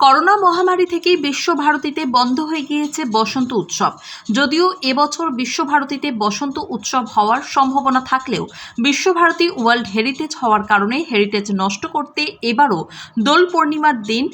Corona মহামারী থেকেই বিশ্বভারতীতে বন্ধ হয়ে গিয়েছে বসন্ত উৎসব। যদিও এবছর বিশ্বভারতীতে বসন্ত উৎসব হওয়ার সম্ভাবনা থাকলেও বিশ্বভারতী ওয়ার্ল্ড হেরিটেজ হওয়ার কারণে হেরিটেজ নষ্ট করতে এবারও দোল পূর্ণিমার দিন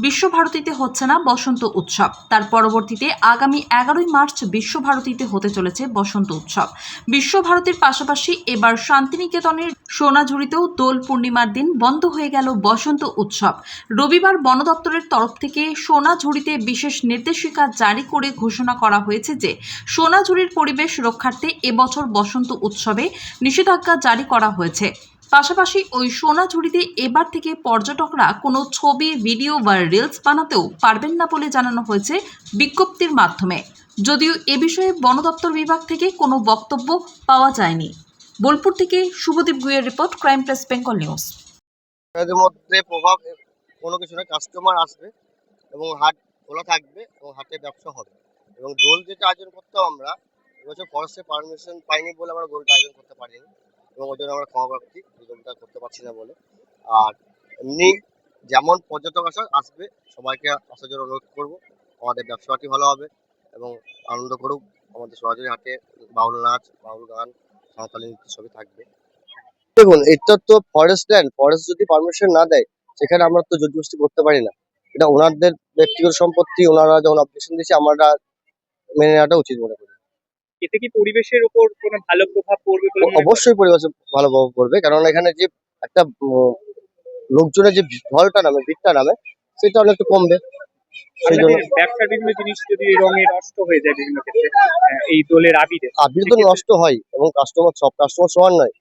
বিশ্বভারতীতে হচ্ছে না বসন্ত উৎসব। তার পরবর্তীতে আগামী 11ই মার্চ বিশ্বভারতীতে হতে চলেছে বসন্ত উৎসব। বিশ্বভারতীর পাশাপাশি এবার শান্তিনিকেতনের সোনাঝুরিতেও দোল পূর্ণিমার দিন বন্ধ হয়ে গেল বসন্ত উৎসব। রবিবার বন দপ্তরের তরফ থেকে সোনাঝুরিতে বিশেষ নির্দেশিকা জারি করে ঘোষণা করা হয়েছে যে সোনাঝুরির পরিবেশ রক্ষার্থে এবছর বসন্ত উৎসবে নিষেধাজ্ঞা জারি করা হয়েছে। পাশাপাশি ওই সোনাঝুরিতে এবার থেকে পর্যটকরা কোনো ছবি, ভিডিও বা রিলস বানাতেও পারবেন না বলে জানানো হয়েছে বিজ্ঞপ্তির মাধ্যমে। যদিও এ বিষয়ে বন দপ্তর বিভাগ থেকে কোনো বক্তব্য পাওয়া যায়নি। বোলপুর থেকে শুভদীপ গুইয়ের report, crime press Bengal news. এর মধ্যে প্রভাব কোনো কিছু না, কাস্টমার আসবে এবং হাট খোলা থাকবে এবং হাটে ব্যবসা হবে। এবং দোল যেটা আয়োজন করতাম আমরা, এবছর ফরেস্টের পারমিশন পাইনি বলে আমরা দোলটা আয়োজন করতে পারিনি এবং ওই জন্য আমরা ক্ষমা প্রার্থী, দোলটা করতে পারছি না বলে। আর এমনি যেমন পর্যটক আসবে সবাইকে আসার জন্য অনুরোধ করবো। আমাদের ব্যবসাটি ভালো হবে এবং আনন্দ করুক। আমাদের সরাসরি হাটে বাউল নাচ, বাউল গান, সাঁওতালি নৃত্য সবই থাকবে। দেখুন, এটা তো ফরেস্ট ল্যান্ড, ফরেস্ট যদি পারমিশন না দেয় সেখানে আমরা তো জোরজবস্তি করতে পারি না। এটা ওনাদের ব্যক্তিগত সম্পত্তি, ওনারা যখন অবজেকশন দিয়েছে আমরা মেনে নেওয়াটা উচিত মনে করি। এতে কি পরিবেশের উপর কোনো ভালো প্রভাব পড়বে বলে মনে করেন? অবশ্যই পরিবেশে ভালো প্রভাব পড়বে, কারণ এখানে যে একটা লোকজনের যে ঢলটা নামে, ভিড়টা নামে, সেটা অনেকটা কমবে। সেই জন্য আপনাদের ব্যবসার বিভিন্ন জিনিস যদি রঙে নষ্ট হয়ে যায় বিভিন্ন ক্ষেত্রে, এই দোলের আবিরে আবির তো নষ্ট হয় এবং সব কাস্টমার সমান নয়।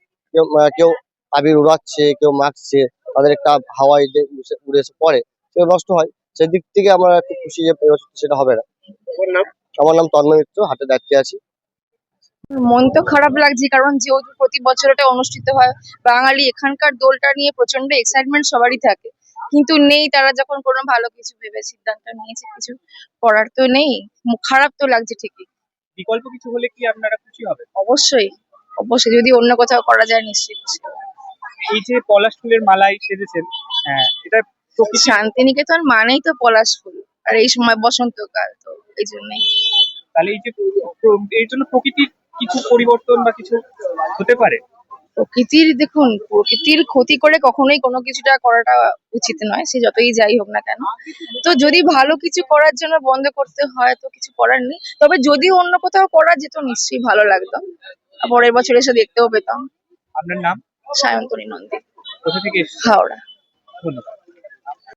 কেউ আবির উড়াচ্ছে, কেউ মাখছে, তাদের একটা হাওয়ায় যে উড়ে এসে পড়ে, সেটা নষ্ট হয়। সেদিক থেকে আমরা একটু খুশি যে এবছর সেটা হবে না। আমার নাম তন্ময় মিত্র, হাটে দায়িত্বে আছি। মন তো খারাপ লাগছে, কারণ যেহেতু প্রতি বছর এটা অনুষ্ঠিত হয়, বাঙালি এখানকার দোলটা নিয়ে প্রচন্ড এক্সাইটমেন্ট সবারই থাকে, কিন্তু নেই। তারা যখন কোনো ভালো কিছু ভেবে সিদ্ধান্ত নিয়েছে, কিছু করার তো নেই। খারাপ তো লাগছে ঠিকই। বিকল্প কিছু হলে কি আপনারা খুশি হবেন? অবশ্যই, অবশ্যই যদি অন্য কোথাও করা যায় নিশ্চয়ই খুশি হব। এই যে পলাশ ফুলের মালাই সেজেছেন, এটা প্রকৃতি শান্তিনিকেতন মানেই তো পলাশ ফুল, আর এই সময় বসন্তকাল, তো এই জন্যই। তাহলে এই যে এর জন্য প্রকৃতির কিছু পরিবর্তন বা কিছু হতে পারে? দেখুন, প্রকৃতির ক্ষতি করে কখনোই কোনো কিছুটা করাটা উচিত নয়, সে যতই যাই হোক না কেন। তো যদি ভালো কিছু করার জন্য বন্ধ করতে হয় তো কিছু করার নেই, তবে যদি অন্য কোথাও করা যেত নিশ্চয়ই ভালো লাগতো, পরের বছর এসে দেখতেও পেতাম। আপনার নাম? সায়ন্তনী নন্দী, কোথা থেকে এসেছেন? হাওড়া। ধন্যবাদ।